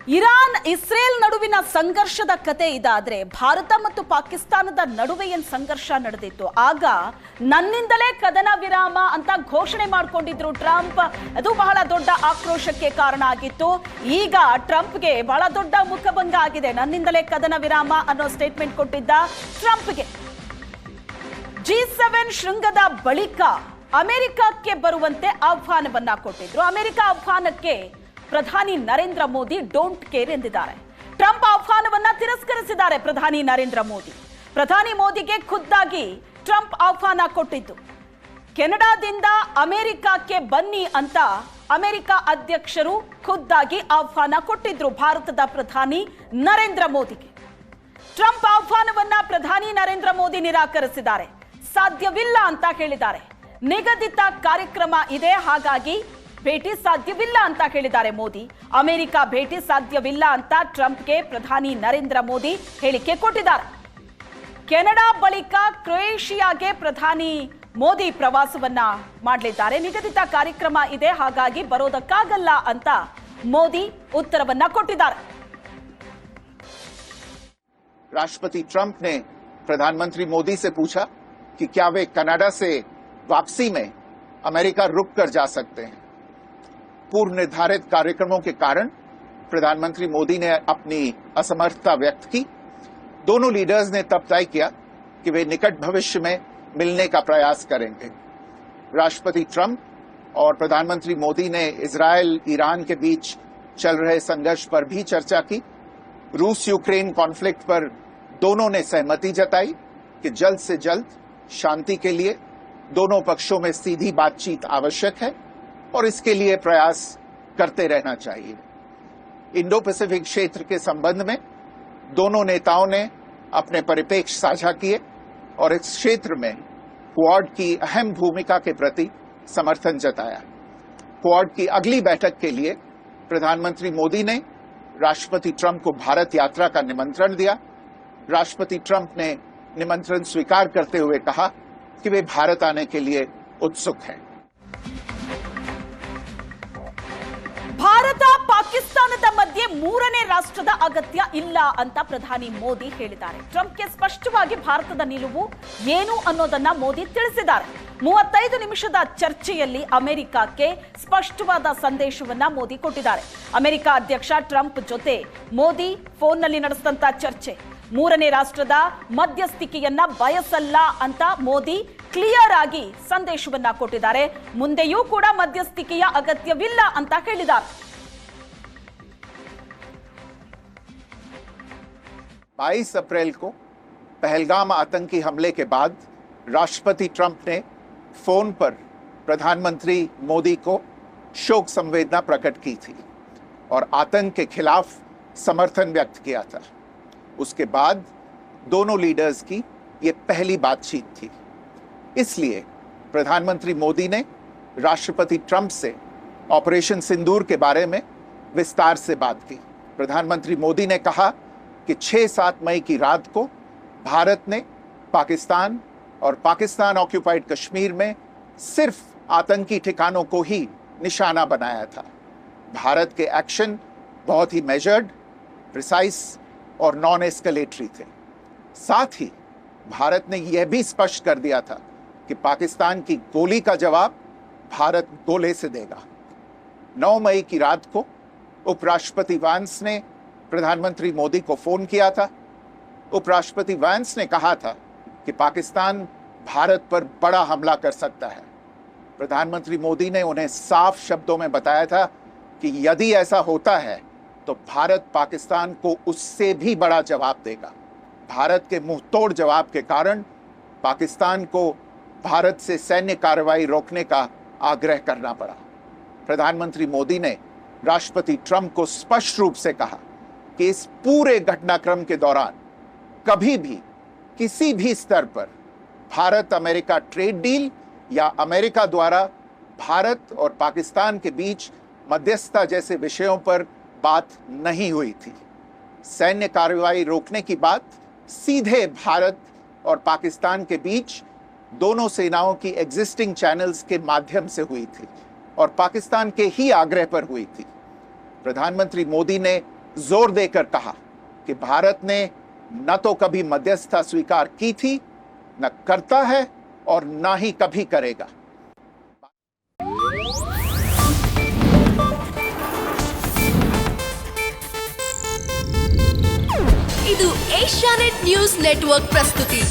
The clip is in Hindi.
ಇರಾನ್ ಇಸ್ರೇಲ್ ನಡುವಿನ ಸಂಘರ್ಷದ ಕತೆ ಇದಾದ್ರೆ ಭಾರತ ಮತ್ತು ಪಾಕಿಸ್ತಾನದ ನಡುವೆ ಏನು ಸಂಘರ್ಷ ನಡೆದಿತ್ತು ಆಗ ನನ್ನಿಂದಲೇ ಕದನ ವಿರಾಮ ಅಂತ ಘೋಷಣೆ ಮಾಡಿಕೊಂಡಿದ್ರು ಟ್ರಂಪ್. ಅದು ಬಹಳ ದೊಡ್ಡ ಆಕ್ರೋಶಕ್ಕೆ ಕಾರಣ ಆಗಿತ್ತು. ಈಗ ಟ್ರಂಪ್ಗೆ ಬಹಳ ದೊಡ್ಡ ಮುಖಭಂಗ ಆಗಿದೆ. ನನ್ನಿಂದಲೇ ಕದನ ವಿರಾಮ ಅನ್ನೋ ಸ್ಟೇಟ್ಮೆಂಟ್ ಕೊಟ್ಟಿದ್ದ ಟ್ರಂಪ್ಗೆ G7 ಶೃಂಗದ ಬಳಿಕ ಅಮೆರಿಕಕ್ಕೆ ಬರುವಂತೆ ಆಹ್ವಾನವನ್ನ ಕೊಟ್ಟಿದ್ರು. ಅಮೆರಿಕ ಆಹ್ವಾನಕ್ಕೆ ಪ್ರಧಾನಿ ನರೇಂದ್ರ ಮೋದಿ ಡೋಂಟ್ ಕೇರ್ ಎಂದಿದ್ದಾರೆ. ಟ್ರಂಪ್ ಆಹ್ವಾನವನ್ನ ತಿರಸ್ಕರಿಸಿದ್ದಾರೆ ಪ್ರಧಾನಿ ನರೇಂದ್ರ ಮೋದಿ. ಪ್ರಧಾನಿ ಮೋದಿಗೆ ಖುದ್ದಾಗಿ ಟ್ರಂಪ್ ಆಹ್ವಾನ ಕೊಟ್ಟಿದ್ದು. ಕೆನಡಾದಿಂದ ಅಮೆರಿಕಕ್ಕೆ ಬನ್ನಿ ಅಂತ ಅಮೆರಿಕ ಅಧ್ಯಕ್ಷರು ಖುದ್ದಾಗಿ ಆಹ್ವಾನ ಕೊಟ್ಟಿದ್ರು ಭಾರತದ ಪ್ರಧಾನಿ ನರೇಂದ್ರ ಮೋದಿಗೆ. ಟ್ರಂಪ್ ಆಹ್ವಾನವನ್ನ ಪ್ರಧಾನಿ ನರೇಂದ್ರ ಮೋದಿ ನಿರಾಕರಿಸಿದ್ದಾರೆ. ಸಾಧ್ಯವಿಲ್ಲ ಅಂತ ಹೇಳಿದ್ದಾರೆ. ನಿಗದಿತ ಕಾರ್ಯಕ್ರಮ ಇದೆ, ಹಾಗಾಗಿ ಭೇಟಿ ಸಾಧ್ಯವಿಲ್ಲ ಅಂತ ಹೇಳಿದ್ದಾರೆ ಮೋದಿ. ಅಮೆರಿಕ ಭೇಟಿ ಸಾಧ್ಯವಿಲ್ಲ ಅಂತ ಟ್ರಂಪ್ಗೆ ಪ್ರಧಾನಿ ನರೇಂದ್ರ ಮೋದಿ ಹೇಳಿಕೆ ಕೊಟ್ಟಿದ್ದಾರೆ. ಕೆನಡಾ ಬಳಿಕ ಕ್ರೊಯೇಷಿಯಾಗೆ ಪ್ರಧಾನಿ ಮೋದಿ ಪ್ರವಾಸವನ್ನ ಮಾಡಲಿದ್ದಾರೆ. ನಿಗದಿತ ಕಾರ್ಯಕ್ರಮ ಇದೆ, ಹಾಗಾಗಿ ಬರೋದಕ್ಕಾಗಲ್ಲ ಅಂತ ಮೋದಿ ಉತ್ತರವನ್ನ ಕೊಟ್ಟಿದ್ದಾರೆ. राष्ट्रपति ट्रंप ने प्रधानमंत्री मोदी से पूछा कि क्या वे कनाडा से वापसी में अमेरिका रुक कर जा सकते हैं। पूर्व निर्धारित कार्यक्रमों के कारण प्रधानमंत्री मोदी ने अपनी असमर्थता व्यक्त की। दोनों लीडर्स ने तब तय किया कि वे निकट भविष्य में मिलने का प्रयास करेंगे। राष्ट्रपति ट्रंप और प्रधानमंत्री मोदी ने इजरायल ईरान के बीच चल रहे संघर्ष पर भी चर्चा की। रूस यूक्रेन कॉन्फ्लिक्ट पर दोनों ने सहमति जताई कि जल्द से जल्द शांति के लिए दोनों पक्षों में सीधी बातचीत आवश्यक है और इसके लिए प्रयास करते रहना चाहिए। इंडो पैसिफिक क्षेत्र के संबंध में दोनों नेताओं ने अपने परिप्रेक्ष्य साझा किए और इस क्षेत्र में क्वाड की अहम भूमिका के प्रति समर्थन जताया। क्वाड की अगली बैठक के लिए प्रधानमंत्री मोदी ने राष्ट्रपति ट्रंप को भारत यात्रा का निमंत्रण दिया। राष्ट्रपति ट्रंप ने निमंत्रण स्वीकार करते हुए कहा कि वे भारत आने के लिए उत्सुक हैं। ಭಾರತ ಪಾಕಿಸ್ತಾನದ ಮಧ್ಯೆ ಮೂರನೇ ರಾಷ್ಟ್ರದ ಅಗತ್ಯ ಇಲ್ಲ ಅಂತ ಪ್ರಧಾನಿ ಮೋದಿ ಹೇಳಿದ್ದಾರೆ. ಟ್ರಂಪ್ಗೆ ಸ್ಪಷ್ಟವಾಗಿ ಭಾರತದ ನಿಲುವು ಏನು ಅನ್ನೋದನ್ನ ಮೋದಿ ತಿಳಿಸಿದ್ದಾರೆ. 35 ನಿಮಿಷದ ಚರ್ಚೆಯಲ್ಲಿ ಅಮೆರಿಕಕ್ಕೆ ಸ್ಪಷ್ಟವಾದ ಸಂದೇಶವನ್ನ ಮೋದಿ ಕೊಟ್ಟಿದ್ದಾರೆ. ಅಮೆರಿಕ ಅಧ್ಯಕ್ಷ ಟ್ರಂಪ್ ಜೊತೆ ಮೋದಿ ಫೋನ್ನಲ್ಲಿ ನಡೆಸಿದಂತ ಚರ್ಚೆ ಮೂರನೇ ರಾಷ್ಟ್ರದ ಮಧ್ಯಸ್ಥಿಕೆಯನ್ನ ಬಯಸಲ್ಲ ಅಂತ ಮೋದಿ ಕ್ಲಿಯರ್ ಆಗಿ ಸಂದೇಶವನ್ನ ಕೊಟ್ಟಿದ್ದಾರೆ. ಮುಂದೆಯೂ ಕೂಡ ಮಧ್ಯಸ್ಥಿಕೆಯ ಅಗತ್ಯವಿಲ್ಲ ಅಂತ ಹೇಳಿದ್ದಾರೆ. 22 अप्रैल को पहलगाम आतंकी हमले के बाद राष्ट्रपति ट्रंप ने फोन पर प्रधानमंत्री मोदी को शोक संवेदना प्रकट की थी और आतंक के खिलाफ समर्थन व्यक्त किया था। उसके बाद दोनों लीडर्स की ये पहली बातचीत थी। इसलिए प्रधानमंत्री मोदी ने राष्ट्रपति ट्रंप से ऑपरेशन सिंदूर के बारे में विस्तार से बात की। प्रधानमंत्री मोदी ने कहा कि 6-7 मई की रात को भारत ने पाकिस्तान और पाकिस्तान ऑक्यूपाइड कश्मीर में सिर्फ आतंकी ठिकानों को ही निशाना बनाया था। भारत के एक्शन बहुत ही मेजर्ड, प्रिसाइज और नॉन एस्केलेटरी थे। साथ ही भारत ने यह भी स्पष्ट कर दिया था कि पाकिस्तान की गोली का जवाब भारत गोले से देगा। 9 मई की रात को उपराष्ट्रपति वांस ने प्रधानमंत्री मोदी को फोन किया था। उपराष्ट्रपति वांस ने कहा था कि पाकिस्तान भारत पर बड़ा हमला कर सकता है। प्रधानमंत्री मोदी ने उन्हें साफ शब्दों में बताया था कि यदि ऐसा होता है तो भारत पाकिस्तान को उससे भी बड़ा जवाब देगा। भारत के मुंहतोड़ जवाब के कारण पाकिस्तान को भारत से सैन्य कार्रवाई रोकने का आग्रह करना पड़ा। प्रधानमंत्री मोदी ने राष्ट्रपति ट्रंप को स्पष्ट रूप से कहा कि इस पूरे घटनाक्रम के दौरान कभी भी किसी भी स्तर पर भारत अमेरिका ट्रेड डील या अमेरिका द्वारा भारत और पाकिस्तान के बीच मध्यस्थता जैसे विषयों पर बात नहीं हुई थी। सैन्य कार्रवाई रोकने की बात सीधे भारत और पाकिस्तान के बीच दोनों सेनाओं की एग्जिस्टिंग चैनल्स के माध्यम से हुई थी और पाकिस्तान के ही आग्रह पर हुई थी। प्रधानमंत्री मोदी ने जोर देकर कहा कि भारत ने न तो कभी मध्यस्थता स्वीकार की थी, न करता है और न ही कभी करेगा। ಇದು ಏಷ್ಯಾನೆಟ್ ನ್ಯೂಸ್ ನೆಟ್ವರ್ಕ್ ಪ್ರಸ್ತುತಿ।